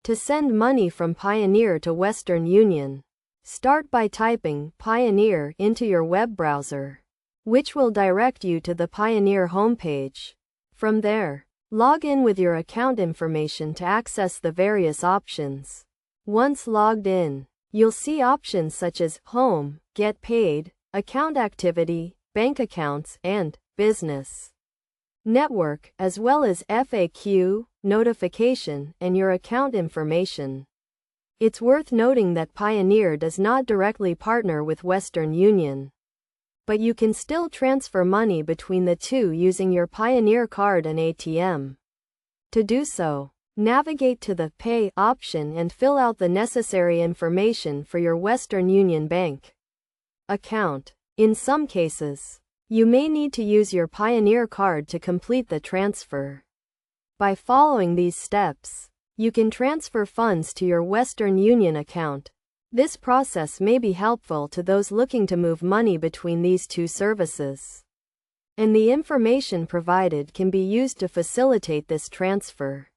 To send money from Payoneer to Western Union, start by typing Payoneer into your web browser, which will direct you to the Payoneer homepage. From there, log in with your account information to access the various options. Once logged in, you'll see options such as Home, Get Paid, Account Activity, Bank Accounts, and Business Network, as well as FAQ, Notification, and your account information. It's worth noting that Payoneer does not directly partner with Western Union, but you can still transfer money between the two using your Payoneer card and ATM. To do so, navigate to the Pay option and fill out the necessary information for your Western Union bank account. In some cases, you may need to use your Payoneer card to complete the transfer. By following these steps, you can transfer funds to your Western Union account. This process may be helpful to those looking to move money between these two services, and the information provided can be used to facilitate this transfer.